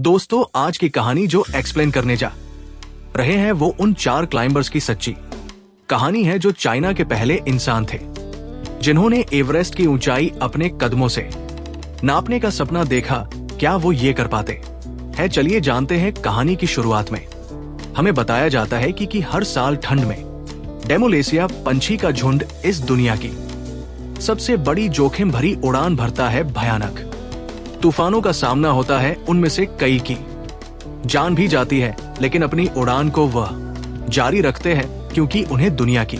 दोस्तों, आज की कहानी जो एक्सप्लेन करने जा रहे हैं वो उन 4 क्लाइंबर्स की सच्ची कहानी है जो चाइना के पहले इंसान थे, जिन्होंने एवरेस्ट की ऊंचाई अपने कदमों से नापने का सपना देखा। क्या वो ये कर पाते हैं? चलिए जानते हैं कहानी की शुरुआत में। हमें बताया जाता है कि हर साल ठंड में डेमोलेसिया पंछी का झुंड इस दुनिया की सबसे बड़ी जोखिम भरी उड़ान भरता है। भयानक तूफानों का सामना होता है, उनमें से कई की जान भी जाती है, लेकिन अपनी उड़ान को वह जारी रखते हैं क्योंकि उन्हें दुनिया की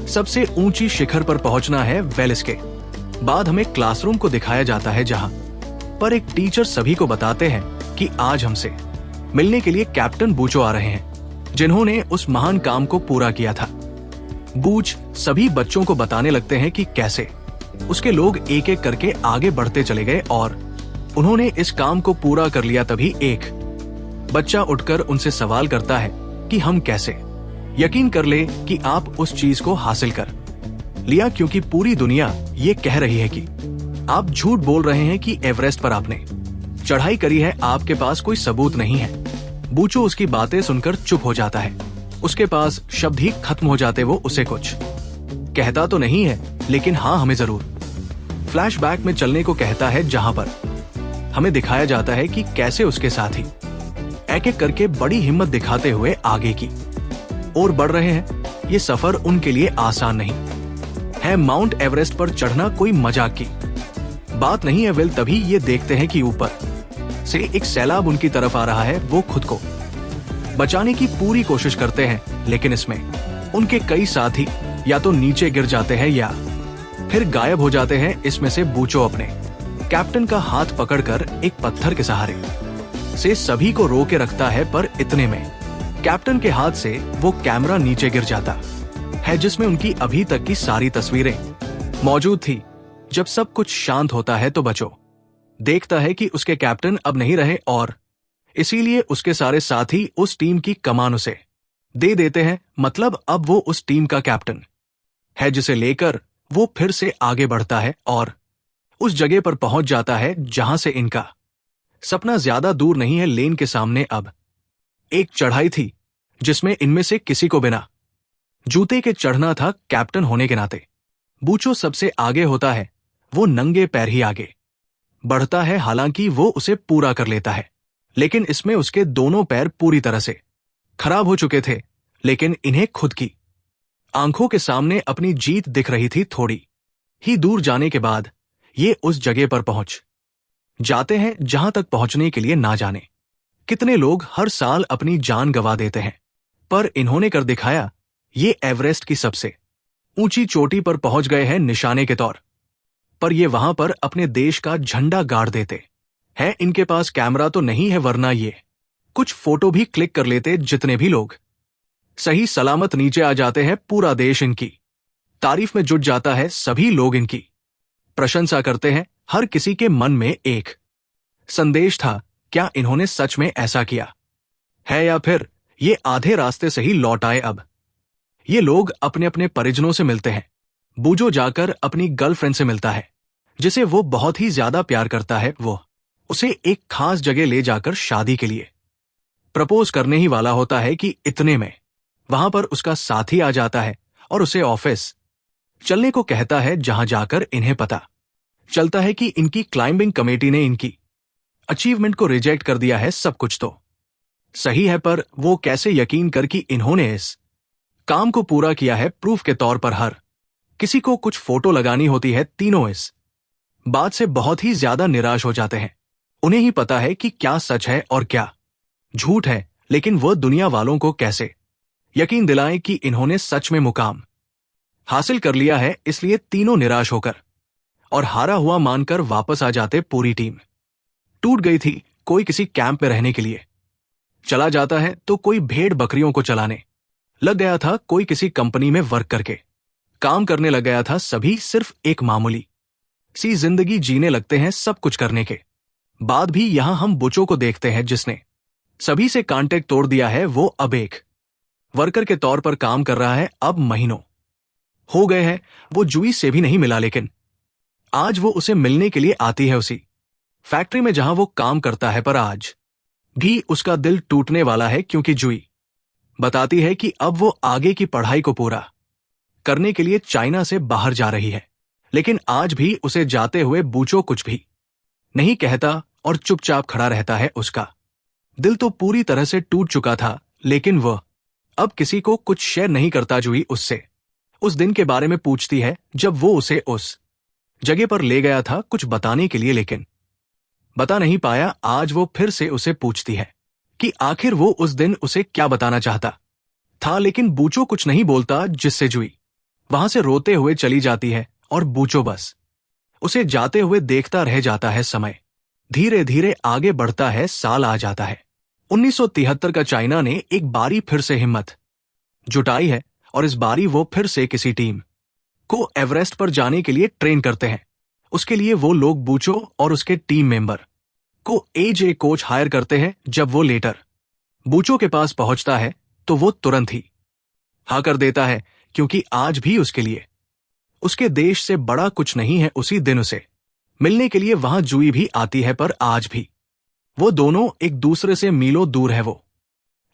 सबसे ऊंची शिखर पर पहुंचना है। इसके बाद हमें क्लासरूम को दिखाया जाता है, जहां पर एक टीचर सभी को बताते हैं कि आज हमसे मिलने के लिए कैप्टन बूचो आ रहे हैं, जिन्होंने उस महान काम को पूरा किया था। बूच सभी बच्चों को बताने लगते हैं कि कैसे उसके लोग एक एक करके आगे बढ़ते चले गए और उन्होंने इस काम को पूरा कर लिया। तभी एक बच्चा उठकर उनसे सवाल करता है कि हम कैसे यकीन कर ले कि आप उस चीज को हासिल कर लिया, क्योंकि पूरी दुनिया ये कह रही है कि आप झूठ बोल रहे हैं कि एवरेस्ट पर आपने चढ़ाई करी है, आपके पास कोई सबूत नहीं है। बूचो उसकी बातें सुनकर चुप हो जाता है, उसके पास शब्द ही खत्म हो जाते। वो उसे कुछ कहता तो नहीं है, लेकिन हाँ, हमें जरूर फ्लैशबैक में चलने को कहता है, जहां पर हमें दिखाया जाता है कि कैसे उसके साथी एक एक करके बड़ी हिम्मत दिखाते हुए आगे की ओर बढ़ रहे हैं। ये सफर उनके लिए आसान नहीं है। माउंट एवरेस्ट पर चढ़ना कोई मजाक की बात नहीं है। तभी ये देखते हैं कि ऊपर से एक सैलाब उनकी तरफ आ रहा है। वो खुद को बचाने की पूरी कोशिश करते हैं, लेकिन इसमें उनके कई साथी या तो नीचे गिर जाते हैं या फिर गायब हो जाते हैं। इसमें से बूचो अपने कैप्टन का हाथ पकड़कर एक पत्थर के सहारे से सभी को रोके रखता है, पर इतने में कैप्टन के हाथ से वो कैमरा नीचे गिर जाता है, जिसमें उनकी अभी तक की सारी तस्वीरें मौजूद थी। जब सब कुछ शांत होता है तो बचो देखता है कि उसके कैप्टन अब नहीं रहे और इसीलिए उसके सारे साथी उस टीम की कमान उसे दे देते हैं। मतलब अब वो उस टीम का कैप्टन है, जिसे लेकर वो फिर से आगे बढ़ता है और उस जगह पर पहुंच जाता है जहां से इनका सपना ज्यादा दूर नहीं है। लेन के सामने अब एक चढ़ाई थी, जिसमें इनमें से किसी को बिना जूते के चढ़ना था। कैप्टन होने के नाते बूचो सबसे आगे होता है। वो नंगे पैर ही आगे बढ़ता है, हालांकि वो उसे पूरा कर लेता है, लेकिन इसमें उसके दोनों पैर पूरी तरह से खराब हो चुके थे। लेकिन इन्हें खुद की आंखों के सामने अपनी जीत दिख रही थी। थोड़ी ही दूर जाने के बाद ये उस जगह पर पहुंच जाते हैं जहां तक पहुंचने के लिए ना जाने कितने लोग हर साल अपनी जान गंवा देते हैं, पर इन्होंने कर दिखाया। ये एवरेस्ट की सबसे ऊंची चोटी पर पहुंच गए हैं निशाने के तौर पर। ये वहां पर अपने देश का झंडा गाड़ देते हैं। इनके पास कैमरा तो नहीं है, वरना ये कुछ फोटो भी क्लिक कर लेते। जितने भी लोग सही सलामत नीचे आ जाते हैं, पूरा देश इनकी तारीफ में जुट जाता है। सभी लोग इनकी प्रशंसा करते हैं। हर किसी के मन में एक संदेश था, क्या इन्होंने सच में ऐसा किया है या फिर ये आधे रास्ते से ही लौट आए। अब ये लोग अपने अपने परिजनों से मिलते हैं। बूचो जाकर अपनी गर्लफ्रेंड से मिलता है, जिसे वो बहुत ही ज्यादा प्यार करता है। वो उसे एक खास जगह ले जाकर शादी के लिए प्रपोज करने ही वाला होता है कि इतने में वहां पर उसका साथी आ जाता है और उसे ऑफिस चलने को कहता है, जहां जाकर इन्हें पता चलता है कि इनकी क्लाइंबिंग कमेटी ने इनकी अचीवमेंट को रिजेक्ट कर दिया है। सब कुछ तो सही है, पर वो कैसे यकीन कर कि इन्होंने इस काम को पूरा किया है। प्रूफ के तौर पर हर किसी को कुछ फोटो लगानी होती है। तीनों इस बात से बहुत ही ज्यादा निराश हो जाते हैं। उन्हें ही पता है कि क्या सच है और क्या झूठ है, लेकिन वह दुनिया वालों को कैसे यकीन दिलाएं कि इन्होंने सच में मुकाम हासिल कर लिया है। इसलिए तीनों निराश होकर और हारा हुआ मानकर वापस आ जाते। पूरी टीम टूट गई थी। कोई किसी कैंप में रहने के लिए चला जाता है, तो कोई भेड़ बकरियों को चलाने लग गया था, कोई किसी कंपनी में वर्क करके काम करने लग गया था। सभी सिर्फ एक मामूली सी जिंदगी जीने लगते हैं। सब कुछ करने के बाद भी यहां हम बूचो को देखते हैं, जिसने सभी से कांटेक्ट तोड़ दिया है। वो अब एक वर्कर के तौर पर काम कर रहा है। अब महीनों हो गए हैं वो जुई से भी नहीं मिला, लेकिन आज वो उसे मिलने के लिए आती है उसी फैक्ट्री में जहां वो काम करता है। पर आज भी उसका दिल टूटने वाला है, क्योंकि जुई बताती है कि अब वो आगे की पढ़ाई को पूरा करने के लिए चाइना से बाहर जा रही है। लेकिन आज भी उसे जाते हुए बूचो कुछ भी नहीं कहता और चुपचाप खड़ा रहता है। उसका दिल तो पूरी तरह से टूट चुका था, लेकिन वह अब किसी को कुछ शेयर नहीं करता। जुई उससे उस दिन के बारे में पूछती है जब वो उसे उस जगह पर ले गया था कुछ बताने के लिए, लेकिन बता नहीं पाया। आज वो फिर से उसे पूछती है कि आखिर वो उस दिन उसे क्या बताना चाहता था, लेकिन बूचो कुछ नहीं बोलता, जिससे जुई वहां से रोते हुए चली जाती है और बूचो बस उसे जाते हुए देखता रह जाता है। समय धीरे धीरे आगे बढ़ता है, साल आ जाता है 1973 का। चाइना ने एक बारी फिर से हिम्मत जुटाई है और इस बारी वो फिर से किसी टीम को एवरेस्ट पर जाने के लिए ट्रेन करते हैं। उसके लिए वो लोग बूचो और उसके टीम मेंबर को एजे कोच हायर करते हैं। जब वो लेटर बूचो के पास पहुंचता है तो वो तुरंत ही हाँ कर देता है, क्योंकि आज भी उसके लिए उसके देश से बड़ा कुछ नहीं है। उसी दिन उसे मिलने के लिए वहां जुई भी आती है, पर आज भी वो दोनों एक दूसरे से मीलों दूर है। वो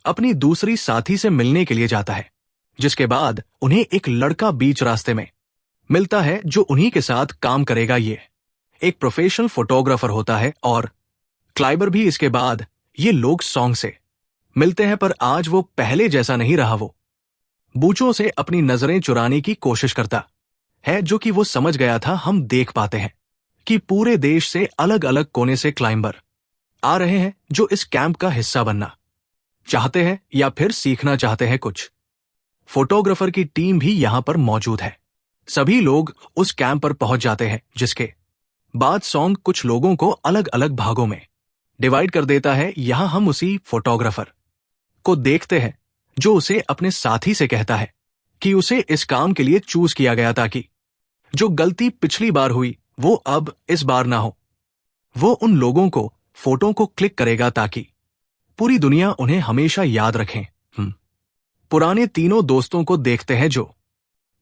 अपनी दूसरी साथी से मिलने के लिए जाता है, जिसके बाद उन्हें एक लड़का बीच रास्ते में मिलता है जो उन्हीं के साथ काम करेगा। ये एक प्रोफेशनल फोटोग्राफर होता है और क्लाइबर भी। इसके बाद ये लोग सॉन्ग से मिलते हैं, पर आज वो पहले जैसा नहीं रहा। वो बूचो से अपनी नजरें चुराने की कोशिश करता है, जो कि वो समझ गया था। हम देख पाते हैं कि पूरे देश से अलग अलग कोने से क्लाइंबर आ रहे हैं जो इस कैंप का हिस्सा बनना चाहते हैं या फिर सीखना चाहते हैं कुछ। फोटोग्राफर की टीम भी यहां पर मौजूद है। सभी लोग उस कैंप पर पहुंच जाते हैं, जिसके बाद सॉन्ग कुछ लोगों को अलग अलग भागों में डिवाइड कर देता है। यहां हम उसी फोटोग्राफर को देखते हैं जो उसे अपने साथी से कहता है कि उसे इस काम के लिए चूज किया गया, ताकि जो गलती पिछली बार हुई वो अब इस बार ना हो। वो उन लोगों को फोटो को क्लिक करेगा ताकि पूरी दुनिया उन्हें हमेशा याद रखें। पुराने तीनों दोस्तों को देखते हैं जो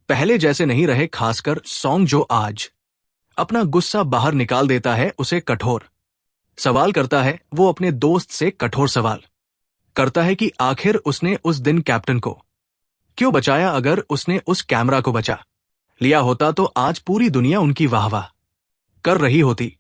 पहले जैसे नहीं रहे, खासकर सॉन्ग जो आज अपना गुस्सा बाहर निकाल देता है। उसे कठोर सवाल करता है। वो अपने दोस्त से कठोर सवाल करता है कि आखिर उसने उस दिन कैप्टन को क्यों बचाया। अगर उसने उस कैमरा को बचा लिया होता तो आज पूरी दुनिया उनकी वाहवाह कर रही होती।